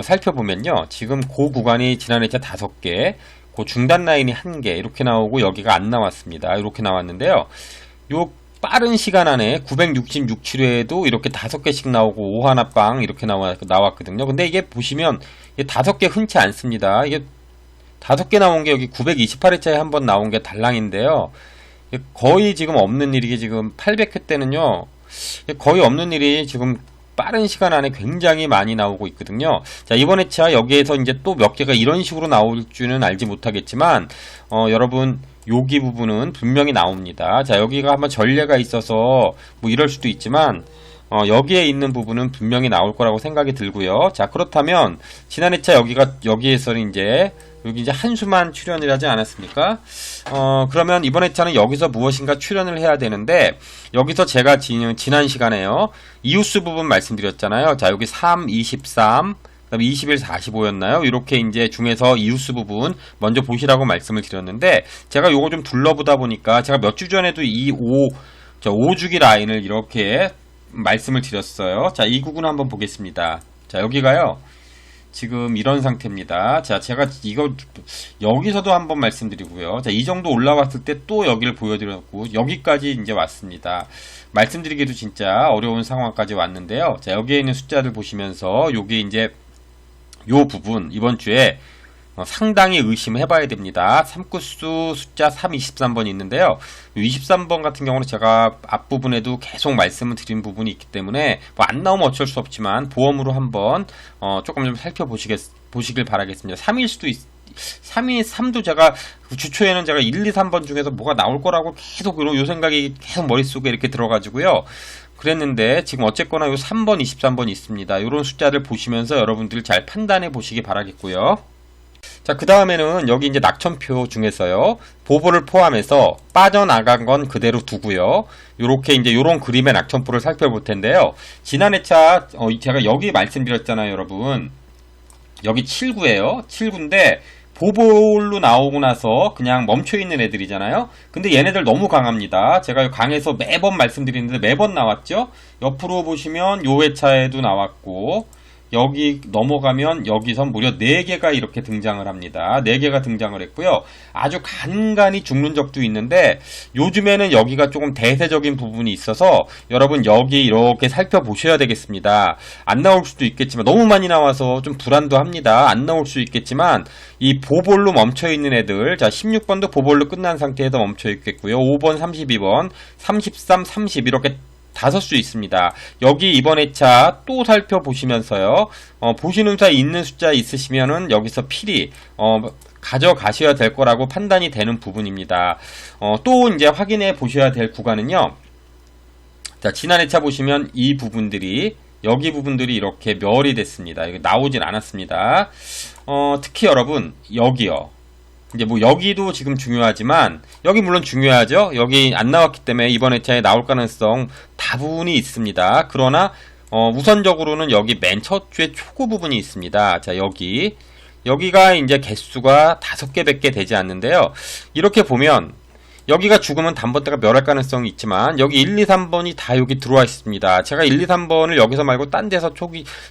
A: 살펴보면요, 지금 그 구간이 지난해차 5개, 그 중단 라인이 1개 이렇게 나오고 여기가 안 나왔습니다. 이렇게 나왔는데요. 요 빠른 시간 안에 966, 7회에도 이렇게 5개씩 나오고 5하나빵 이렇게 나왔거든요. 근데 이게 보시면 5개 흔치 않습니다. 이게 5개 나온 게 여기 928회차에 한번 나온 게 달랑인데요. 거의 지금 없는 일이, 지금 800회 때는요, 거의 없는 일이 지금 빠른 시간 안에 굉장히 많이 나오고 있거든요. 자, 이번 회차 여기에서 이제 또 몇 개가 이런 식으로 나올 줄은 알지 못하겠지만, 여러분, 여기 부분은 분명히 나옵니다. 자, 여기가 한번 전례가 있어서 뭐 이럴 수도 있지만, 여기에 있는 부분은 분명히 나올 거라고 생각이 들고요. 자, 그렇다면 지난 회차 여기에서는 이제 여기 이제 한 수만 출연을 하지 않았습니까? 그러면 이번 회차는 여기서 무엇인가 출연을 해야 되는데, 여기서 제가 지난 시간에요, 이웃수 부분 말씀드렸잖아요. 자, 여기 3, 23, 그다음에 21, 45였나요? 이렇게 이제 중에서 이웃수 부분 먼저 보시라고 말씀을 드렸는데, 제가 요거 좀 둘러보다 보니까 제가 몇 주 전에도 이 5주기 라인을 이렇게 말씀을 드렸어요. 자, 이 구분 한번 보겠습니다. 자, 여기가요, 지금 이런 상태입니다. 자, 제가 이거 여기서도 한번 말씀드리고요. 자, 이 정도 올라왔을 때 또 여기를 보여드렸고, 여기까지 이제 왔습니다. 말씀드리기도 진짜 어려운 상황까지 왔는데요. 자, 여기에 있는 숫자를 보시면서 요게 이제 요 부분 이번 주에 상당히 의심해봐야 됩니다. 3구수 숫자 3, 23번이 있는데요. 23번 같은 경우는 제가 앞부분에도 계속 말씀을 드린 부분이 있기 때문에 뭐 안 나오면 어쩔 수 없지만 보험으로 한번 조금 좀 살펴보시길 바라겠습니다. 3일 수도 3이 3도 제가 주초에는 제가 1, 2, 3번 중에서 뭐가 나올 거라고 계속 요 생각이 계속 머릿속에 이렇게 들어가지고요. 그랬는데 지금 어쨌거나 요 3번, 23번이 있습니다. 요런 숫자를 보시면서 여러분들 잘 판단해 보시기 바라겠고요. 자, 그 다음에는 여기 이제 낙천표 중에서요, 보보를 포함해서 빠져나간 건 그대로 두고요. 요렇게 이제 요런 그림의 낙천표를 살펴볼 텐데요. 지난 회차 제가 여기 말씀드렸잖아요, 여러분. 여기 7구예요. 7구인데 보볼로 나오고 나서 그냥 멈춰있는 애들이잖아요. 근데 얘네들 너무 강합니다. 제가 강해서 매번 말씀드리는데 매번 나왔죠. 옆으로 보시면 요 회차에도 나왔고, 여기 넘어가면 여기서 무려 4개가 이렇게 등장을 합니다. 4개가 등장을 했고요. 아주 간간히 죽는 적도 있는데, 요즘에는 여기가 조금 대세적인 부분이 있어서 여러분 여기 이렇게 살펴보셔야 되겠습니다. 안 나올 수도 있겠지만, 너무 많이 나와서 좀 불안도 합니다. 안 나올 수 있겠지만 이 보볼로 멈춰있는 애들, 자, 16번도 보볼로 끝난 상태에서 멈춰있겠고요. 5번, 32번, 33, 30 이렇게 5수 있습니다. 여기 이번 회차 또 살펴보시면서요, 보시는 사 있는 숫자 있으시면은 여기서 필히 가져가셔야 될 거라고 판단이 되는 부분입니다. 또 이제 확인해 보셔야 될 구간은요, 자, 지난 회차 보시면 이 부분들이, 여기 부분들이 이렇게 멸이 됐습니다. 이거 나오진 않았습니다. 특히 여러분 여기요, 이제 뭐 여기도 지금 중요하지만, 여기 물론 중요하죠. 여기 안 나왔기 때문에 이번 회차에 나올 가능성 다분히 있습니다. 그러나 우선적으로는 여기 맨 첫 주에 초구 부분이 있습니다. 자, 여기가 이제 개수가 5개, 100개 되지 않는데요. 이렇게 보면 여기가 죽으면 단번대가 멸할 가능성이 있지만, 여기 1, 2, 3번이 다 여기 들어와 있습니다. 제가 1, 2, 3번을 여기서 말고 딴 데서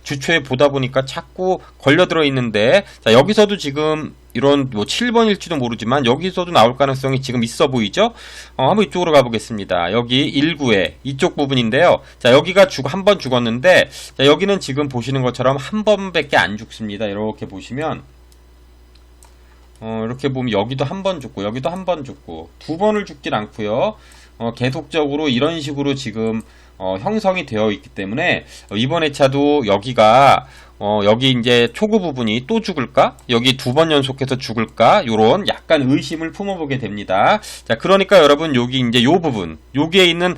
A: 주초에 보다 보니까 자꾸 걸려들어 있는데, 자, 여기서도 지금 이런 뭐 7번일지도 모르지만 여기서도 나올 가능성이 지금 있어 보이죠? 한번 이쪽으로 가보겠습니다. 여기 1구에 이쪽 부분인데요. 자, 여기가 한 번 죽었는데, 자, 여기는 지금 보시는 것처럼 한 번밖에 안 죽습니다. 이렇게 보시면 이렇게 보면 여기도 한 번 죽고 여기도 한 번 죽고 2번을 죽진 않고요. 계속적으로 이런 식으로 지금 형성이 되어 있기 때문에 이번 회차도 여기가 여기 이제 초구 부분이 또 죽을까? 여기 두 번 연속해서 죽을까? 요런 약간 의심을 품어보게 됩니다. 자, 그러니까 여러분 여기 이제 요 부분, 여기에 있는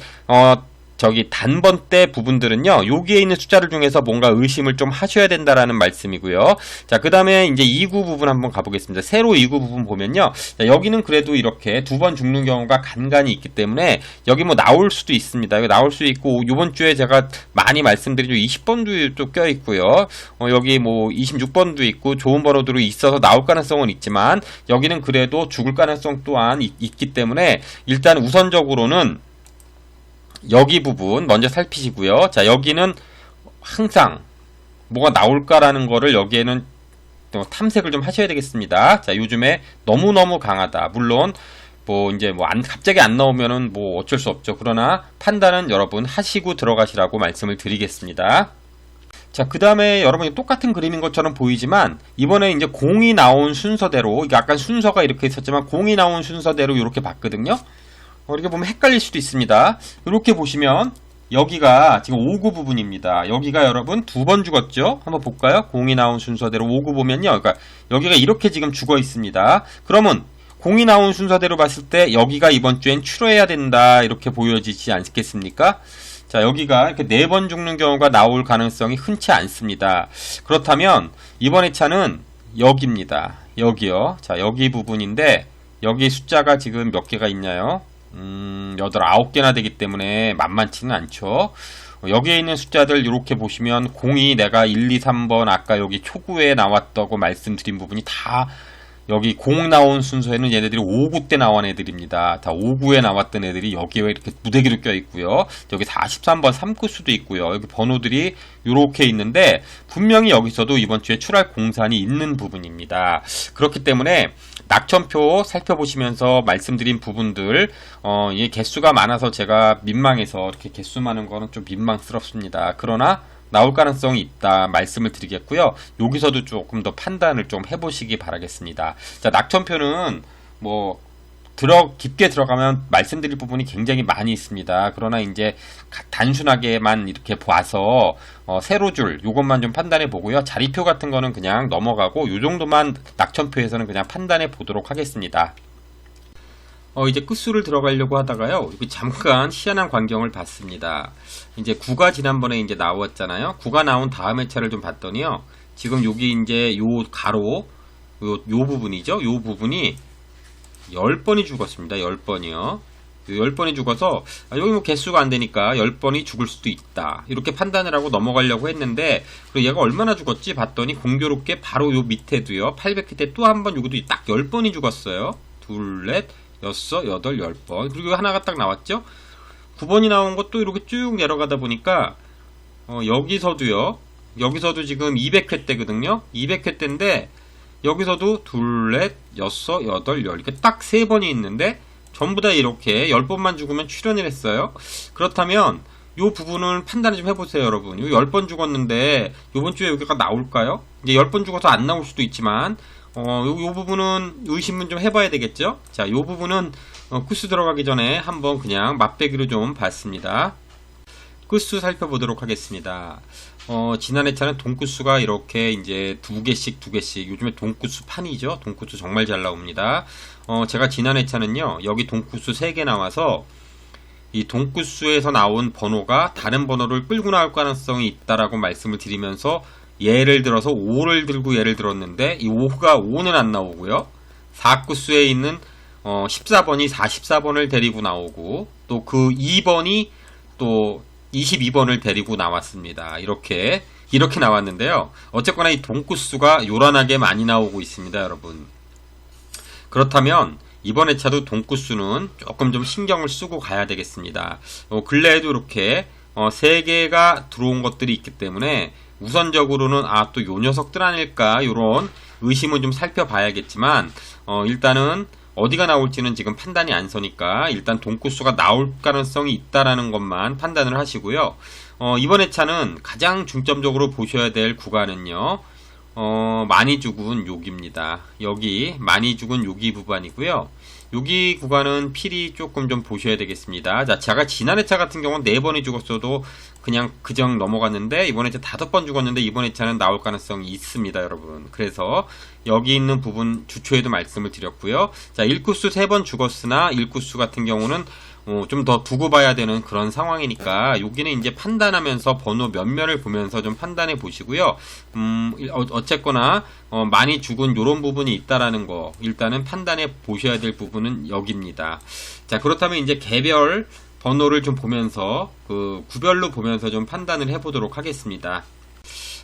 A: 저기 단번대 부분들은요, 여기에 있는 숫자를 중에서 뭔가 의심을 좀 하셔야 된다라는 말씀이고요. 자, 그 다음에 이제 2구 부분 한번 가보겠습니다. 세로 2구 부분 보면요, 자, 여기는 그래도 이렇게 두 번 죽는 경우가 간간히 있기 때문에 여기 뭐 나올 수도 있습니다. 여기 나올 수 있고, 요번 주에 제가 많이 말씀드린 20번도 또 껴있고요. 여기 뭐 26번도 있고, 좋은 번호들이 있어서 나올 가능성은 있지만, 여기는 그래도 죽을 가능성 또한 있기 때문에, 일단 우선적으로는 여기 부분 먼저 살피시고요. 자, 여기는 항상 뭐가 나올까라는 거를 여기에는 탐색을 좀 하셔야 되겠습니다. 자, 요즘에 너무너무 강하다. 물론 뭐 이제 뭐 갑자기 안 나오면은 뭐 어쩔 수 없죠. 그러나 판단은 여러분 하시고 들어가시라고 말씀을 드리겠습니다. 자, 그 다음에 여러분이 똑같은 그림인 것처럼 보이지만 이번에 이제 공이 나온 순서대로, 약간 순서가 이렇게 있었지만 공이 나온 순서대로 이렇게 봤거든요. 이렇게 보면 헷갈릴 수도 있습니다. 이렇게 보시면 여기가 지금 5구 부분입니다. 여기가 여러분 두 번 죽었죠? 한번 볼까요? 공이 나온 순서대로 5구 보면요. 그러니까 여기가 이렇게 지금 죽어 있습니다. 그러면 공이 나온 순서대로 봤을 때 여기가 이번 주엔 출혈해야 된다, 이렇게 보여지지 않겠습니까? 자, 여기가 이렇게 4번 죽는 경우가 나올 가능성이 흔치 않습니다. 그렇다면 이번 회차는 여기입니다. 여기요. 자, 여기 부분인데 여기 숫자가 지금 몇 개가 있냐요? 9개나 되기 때문에 만만치는 않죠. 여기에 있는 숫자들 이렇게 보시면 공이 내가 1, 2, 3번 아까 여기 초구에 나왔다고 말씀드린 부분이 다 여기 공 나온 순서에는 얘네들이 5구 때 나온 애들입니다. 다 5구에 나왔던 애들이 여기에 이렇게 무대기로 껴있고요. 여기 43번 3구수도 있고요. 여기 번호들이 이렇게 있는데 분명히 여기서도 이번 주에 출할 공산이 있는 부분입니다. 그렇기 때문에 낙천표 살펴보시면서 말씀드린 부분들, 이 개수가 많아서 제가 민망해서 이렇게 개수 많은 거는 좀 민망스럽습니다. 그러나 나올 가능성이 있다 말씀을 드리겠고요. 여기서도 조금 더 판단을 좀 해보시기 바라겠습니다. 자, 낙천표는 뭐 깊게 들어가면 말씀드릴 부분이 굉장히 많이 있습니다. 그러나 이제 단순하게만 이렇게 봐서 세로줄 요것만 좀 판단해 보고요. 자리표 같은 거는 그냥 넘어가고 요 정도만 낙천표에서는 그냥 판단해 보도록 하겠습니다. 이제 끝수를 들어가려고 하다가요, 여기 잠깐 희한한 광경을 봤습니다. 이제 9가 지난번에 이제 나왔잖아요. 9가 나온 다음 회차를 좀 봤더니요, 지금 여기 이제 요 가로, 요 부분이죠. 요 부분이 10번이 죽었습니다. 10번이요. 10번이 죽어서, 여기 뭐 개수가 안 되니까 10번이 죽을 수도 있다, 이렇게 판단을 하고 넘어가려고 했는데, 그리고 얘가 얼마나 죽었지 봤더니 공교롭게 바로 요 밑에도요, 800회 때 또 한 번 여기도 딱 10번이 죽었어요. 둘, 넷, 여섯, 여덟, 10번. 그리고 하나가 딱 나왔죠? 9번이 나온 것도 이렇게 쭉 내려가다 보니까, 여기서도요, 여기서도 지금 200회 때거든요? 200회 때인데, 여기서도 둘, 넷, 여섯, 여덟, 열. 이렇게 딱 3번이 있는데, 전부 다 이렇게 10번만 죽으면 출연을 했어요. 그렇다면, 요 부분을 판단을 좀 해보세요, 여러분. 요 10번 죽었는데, 요번 주에 여기가 나올까요? 이제 10번 죽어서 안 나올 수도 있지만, 요 부분은 의심은 좀 해봐야 되겠죠? 자, 요 부분은, 끝수 들어가기 전에 한번 그냥 맛배기로 좀 봤습니다. 끝수 살펴보도록 하겠습니다. 지난 회차는 돈끝수가 이렇게 이제 두 개씩 요즘에 돈끝수 판이죠. 돈끝수 정말 잘 나옵니다. 제가 지난 회차는요, 여기 돈끝수 3개 나와서 이 돈끝수에서 나온 번호가 다른 번호를 끌고 나올 가능성이 있다라고 말씀을 드리면서, 예를 들어서 5를 들고 예를 들었는데 이 5가 5는 안 나오고요, 4구수에 있는 14번이 44번을 데리고 나오고, 또 그 2번이 또 22번을 데리고 나왔습니다. 이렇게 나왔는데요. 어쨌거나 이 돈끝수가 요란하게 많이 나오고 있습니다, 여러분. 그렇다면 이번 회차도 돈끝수는 조금 좀 신경을 쓰고 가야 되겠습니다. 근래에도 이렇게 3개가 들어온 것들이 있기 때문에 우선적으로는 또 요 녀석들 아닐까, 요런 의심은 좀 살펴봐야겠지만, 일단은 어디가 나올지는 지금 판단이 안 서니까 일단 돈끝수가 나올 가능성이 있다라는 것만 판단을 하시고요. 이번 회차는 가장 중점적으로 보셔야 될 구간은요, 많이 죽은 여기입니다. 여기 많이 죽은 여기 부분이고요. 여기 구간은 필히 조금 좀 보셔야 되겠습니다. 자, 제가 지난 회차 같은 경우는 4번이 죽었어도 그냥 그정 넘어갔는데 이번 회차 5번 죽었는데 이번 회차는 나올 가능성이 있습니다, 여러분. 그래서 여기 있는 부분 주초에도 말씀을 드렸고요. 자, 1구수 3번 죽었으나 1구수 같은 경우는 좀 더 두고 봐야 되는 그런 상황이니까 여기는 이제 판단하면서 번호 몇몇을 보면서 좀 판단해 보시고요. 어쨌거나 많이 죽은 요런 부분이 있다라는 거 일단은 판단해 보셔야 될 부분은 여기입니다. 자, 그렇다면 이제 개별 번호를 좀 보면서 구별로 보면서 좀 판단을 해 보도록 하겠습니다.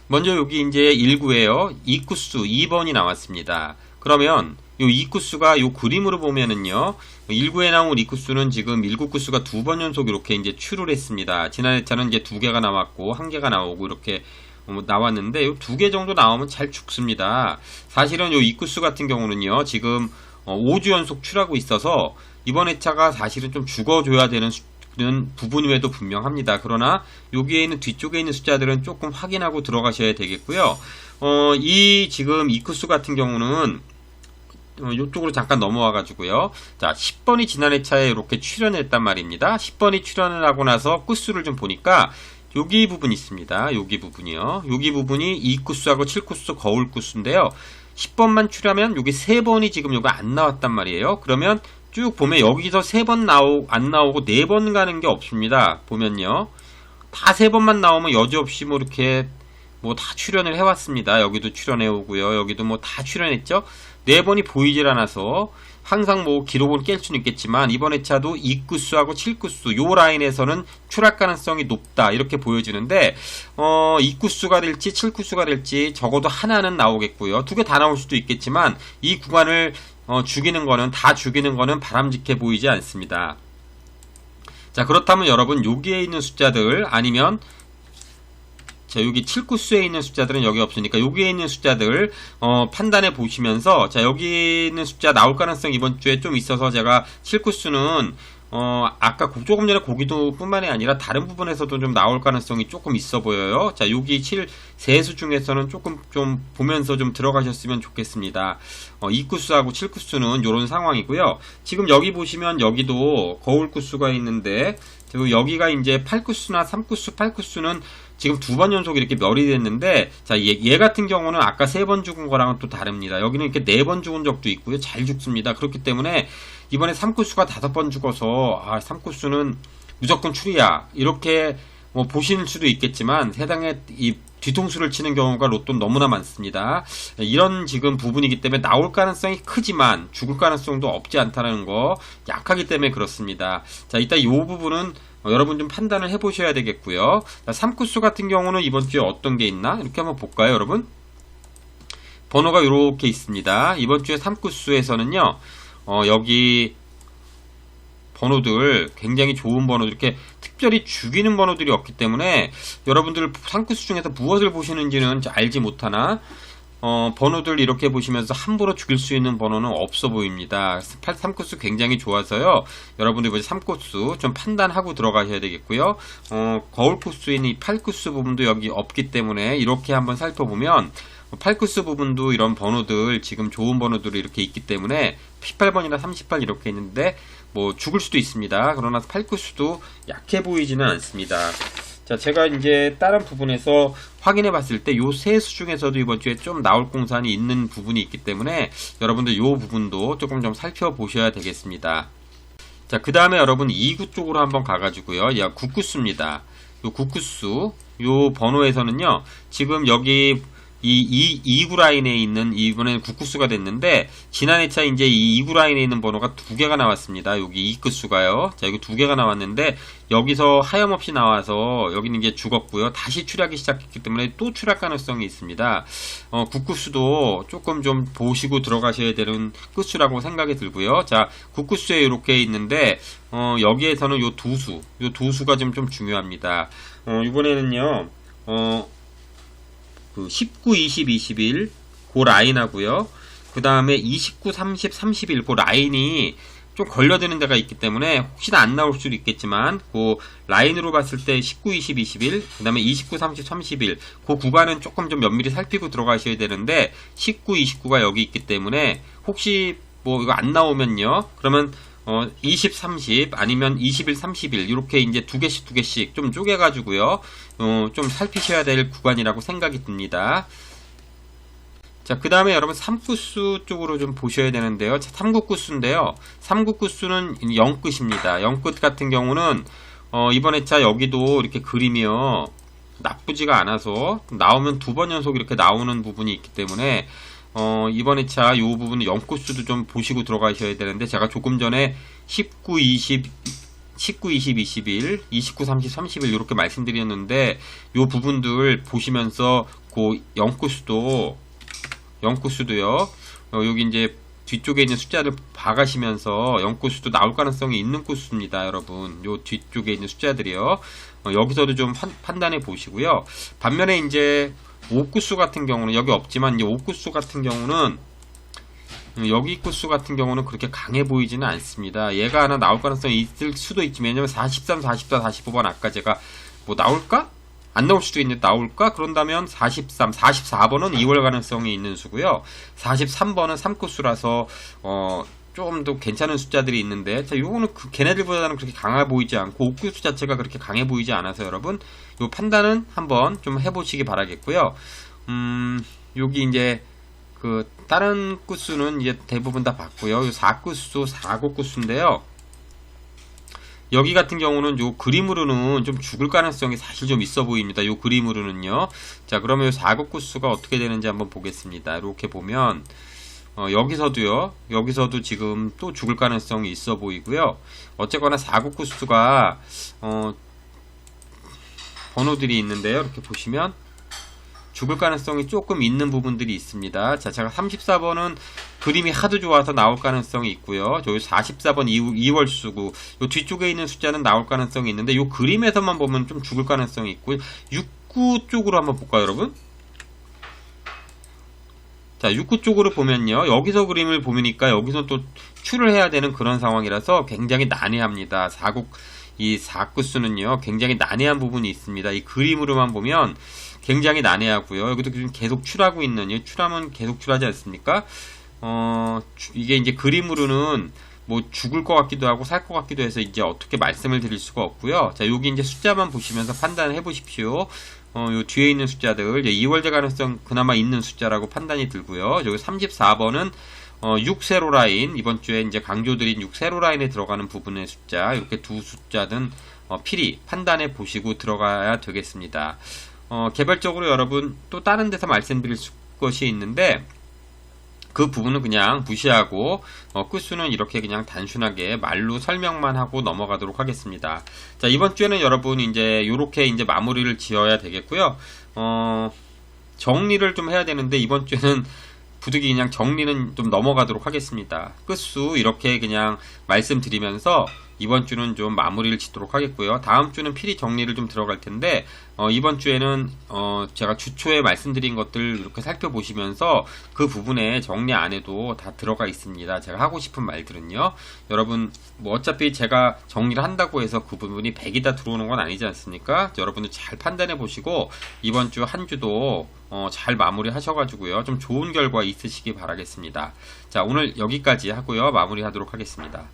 A: 먼저 여기 이제 1구에요. 2구수 2번이 나왔습니다. 그러면 요 2구수가 요 그림으로 보면은요, 1구에 나온 2구수는 지금 1구구수가 2번 연속 이렇게 이제 출을 했습니다. 지난 회차는 이제 2개가 나왔고 1개가 나오고 이렇게 나왔는데 요 2개 정도 나오면 잘 죽습니다. 사실은 요 2구수 같은 경우는요, 지금 5주 연속 출하고 있어서 이번 회차가 사실은 좀 죽어줘야 되는 부분임에도 분명합니다. 그러나 여기에 있는 뒤쪽에 있는 숫자들은 조금 확인하고 들어가셔야 되겠고요. 이 지금 2구수 같은 경우는 이쪽으로 잠깐 넘어와 가지고요. 자, 10번이 지난 회차에 이렇게 출연했단 말입니다. 10번이 출연을 하고 나서 구수를 좀 보니까 여기 부분이 있습니다. 여기 부분이요. 여기 부분이 2구수하고 7구수 거울 구수인데요. 10번만 출하면 여기 3번이 지금 여기 안 나왔단 말이에요. 그러면 쭉 보면 여기서 3번 안 나오고 4번 가는 게 없습니다. 보면요. 다 3번만 나오면 여지없이 뭐 이렇게 뭐 다 출연을 해왔습니다. 여기도 출연해 오고요. 여기도 뭐 다 출연했죠. 4번이 보이질 않아서 항상 뭐 기록을 깰 수는 있겠지만 이번 회차도 2구수하고 7구수 요 라인에서는 출할 가능성이 높다 이렇게 보여지는데 2구수가 될지 7구수가 될지 적어도 하나는 나오겠고요. 2개 다 나올 수도 있겠지만 이 구간을 죽이는 거는 바람직해 보이지 않습니다. 자, 그렇다면 여러분 여기에 있는 숫자들 아니면 자, 여기 7구수에 있는 숫자들은 여기 없으니까 여기에 있는 숫자들 판단해 보시면서 자, 여기 있는 숫자 나올 가능성이 이번 주에 좀 있어서 제가 7구수는 아까 조금 전에 고기도 뿐만이 아니라 다른 부분에서도 좀 나올 가능성이 조금 있어 보여요. 자, 여기 3수 중에서는 조금 좀 보면서 좀 들어가셨으면 좋겠습니다. 2구수하고 7구수는 이런 상황이고요. 지금 여기 보시면 여기도 거울 구수가 있는데 그리고 여기가 이제 8구수나 3구수, 8구수는 지금 2번 연속 이렇게 멸이 됐는데 자, 얘 같은 경우는 아까 3번 죽은 거랑은 또 다릅니다. 여기는 이렇게 4번 죽은 적도 있고요. 잘 죽습니다. 그렇기 때문에 이번에 3구수가 5번 죽어서 3구수는 무조건 출이야 이렇게 뭐 보시는 수도 있겠지만 해당의 이 뒤통수를 치는 경우가 로또는 너무나 많습니다. 이런 지금 부분이기 때문에 나올 가능성이 크지만 죽을 가능성도 없지 않다는 거 약하기 때문에 그렇습니다. 자, 이따 이 부분은 여러분 좀 판단을 해보셔야 되겠고요. 3구수 같은 경우는 이번 주에 어떤 게 있나? 이렇게 한번 볼까요, 여러분? 번호가 이렇게 있습니다. 이번 주에 3구수에서는요, 여기 번호들 굉장히 좋은 번호들 이렇게 특별히 죽이는 번호들이 없기 때문에 여러분들 3구수 중에서 무엇을 보시는지는 알지 못하나 번호들 이렇게 보시면서 함부로 죽일 수 있는 번호는 없어 보입니다. 3구수 굉장히 좋아서요. 여러분들 이번 3구수 좀 판단하고 들어가셔야 되겠고요. 거울 구수인 이 8구수 부분도 여기 없기 때문에 이렇게 한번 살펴보면 8구수 부분도 이런 번호들 지금 좋은 번호들이 이렇게 있기 때문에 18번이나 38 이렇게 있는데 뭐 죽을 수도 있습니다. 그러나 8구수도 약해 보이지는 않습니다. 자, 제가 이제 다른 부분에서 확인해 봤을 때 요 세 수 중에서도 이번 주에 좀 나올 공산이 있는 부분이 있기 때문에 여러분들 요 부분도 조금 좀 살펴보셔야 되겠습니다. 자, 그 다음에 여러분 2구 쪽으로 한번 가가지고요. 9구수입니다. 요 9구수 요 번호에서는요, 지금 여기 이 2구 라인에 있는 이번에는 9구수가 됐는데 지난 회차 이제 이 2구 라인에 있는 번호가 2개가 나왔습니다. 여기 2구수가요. 자, 여기 2개가 나왔는데 여기서 하염없이 나와서 여기는 이제 죽었고요. 다시 출하기 시작했기 때문에 또 출할 가능성이 있습니다. 9구수도 조금 좀 보시고 들어가셔야 되는 구수라고 생각이 들고요. 자, 9구수에 이렇게 있는데 여기에서는 요 두 수가 좀 중요합니다. 이번에는요. 그 19, 20, 21, 그 라인하고요. 그 다음에 29, 30, 31, 그 라인이 좀 걸려드는 데가 있기 때문에 혹시나 안 나올 수도 있겠지만 그 라인으로 봤을 때 19, 20, 21, 그 다음에 29, 30, 31, 그 구간은 조금 좀 면밀히 살피고 들어가셔야 되는데 19, 29가 여기 있기 때문에 혹시 뭐 이거 안 나오면요. 그러면 20, 30 아니면 21, 30일 이렇게 이제 두 개씩 좀 쪼개가지고요. 좀 살피셔야 될 구간이라고 생각이 듭니다. 자, 그 다음에 여러분 3구수 쪽으로 좀 보셔야 되는데요. 자, 3구구수인데요. 3구구수는 0끝입니다. 0끝 같은 경우는 이번에 자 여기도 이렇게 그림이요. 나쁘지가 않아서 나오면 두 번 연속 이렇게 나오는 부분이 있기 때문에 이번 회차 이 부분은 0구수도 좀 보시고 들어가셔야 되는데 제가 조금 전에 19, 20, 21, 29, 30, 31 이렇게 말씀드렸는데 이 부분들 보시면서 그 0구수도요. 여기 이제 뒤쪽에 있는 숫자를 봐가시면서 0구수도 나올 가능성이 있는 구수입니다, 여러분. 요 뒤쪽에 있는 숫자들이요. 여기서도 좀 판단해 보시고요. 반면에 이제 5구수 같은 경우는 여기 없지만 이제 5구수 같은 경우는 여기 구수 같은 경우는 그렇게 강해 보이지는 않습니다. 얘가 하나 나올 가능성이 있을 수도 있지만 왜냐면 43, 44, 45번 아까 제가 뭐 나올까? 안 나올 수도 있는데 나올까? 그런다면 43, 44번은 2월 가능성이 있는 수고요. 43번은 3구수라서 조금 더 괜찮은 숫자들이 있는데 자, 요거는 걔네들보다는 그렇게 강해 보이지 않고 5구수 자체가 그렇게 강해 보이지 않아서 여러분 요 판단은 한번 좀 해보시기 바라겠고요. 여기 이제 그 다른 구수는 이제 대부분 다 봤고요. 요 4구수, 4구구수인데요. 여기 같은 경우는 요 그림으로는 좀 죽을 가능성이 사실 좀 있어 보입니다. 요 그림으로는요. 자, 그러면 요 4구구수가 어떻게 되는지 한번 보겠습니다. 이렇게 보면 여기서도 지금 또 죽을 가능성이 있어 보이고요. 어쨌거나 4구구수가 번호들이 있는데요. 이렇게 보시면 죽을 가능성이 조금 있는 부분들이 있습니다. 자, 제가 34번은 그림이 하도 좋아서 나올 가능성이 있고요. 저 44번 2월 수고, 요 뒤쪽에 있는 숫자는 나올 가능성이 있는데, 요 그림에서만 보면 좀 죽을 가능성이 있고요. 69 쪽으로 한번 볼까요, 여러분? 자, 69 쪽으로 보면요. 여기서 그림을 보니까 여기서 또 추를 해야 되는 그런 상황이라서 굉장히 난해합니다. 이 4구수는요, 굉장히 난해한 부분이 있습니다. 이 그림으로만 보면 굉장히 난해하고요. 여기도 지금 계속 출하고 있는, 이 출하면 계속 출하지 않습니까? 이게 이제 그림으로는 뭐 죽을 것 같기도 하고 살 것 같기도 해서 이제 어떻게 말씀을 드릴 수가 없고요. 자, 여기 이제 숫자만 보시면서 판단을 해 보십시오. 요 뒤에 있는 숫자들, 2월제 가능성 그나마 있는 숫자라고 판단이 들고요. 여기 34번은 6 세로 라인, 이번 주에 이제 강조드린 6 세로 라인에 들어가는 부분의 숫자, 이렇게 두 숫자는 필히 판단해 보시고 들어가야 되겠습니다. 개별적으로 여러분 또 다른 데서 말씀드릴 것이 있는데 그 부분은 그냥 무시하고 끝수는 이렇게 그냥 단순하게 말로 설명만 하고 넘어가도록 하겠습니다. 자, 이번 주에는 여러분 이제 요렇게 이제 마무리를 지어야 되겠고요. 정리를 좀 해야 되는데 이번 주에는 부득이 그냥 정리는 좀 넘어가도록 하겠습니다. 끝수 이렇게 그냥 말씀드리면서 이번 주는 좀 마무리를 짓도록 하겠고요. 다음 주는 필히 정리를 좀 들어갈 텐데 이번 주에는 제가 주초에 말씀드린 것들 이렇게 살펴보시면서 그 부분에 정리 안에도 다 들어가 있습니다. 제가 하고 싶은 말들은요. 여러분 뭐 어차피 제가 정리를 한다고 해서 그 부분이 100이 다 들어오는 건 아니지 않습니까? 여러분들 잘 판단해 보시고 이번 주 한 주도 잘 마무리 하셔가지고요. 좀 좋은 결과 있으시기 바라겠습니다. 자, 오늘 여기까지 하고요. 마무리 하도록 하겠습니다.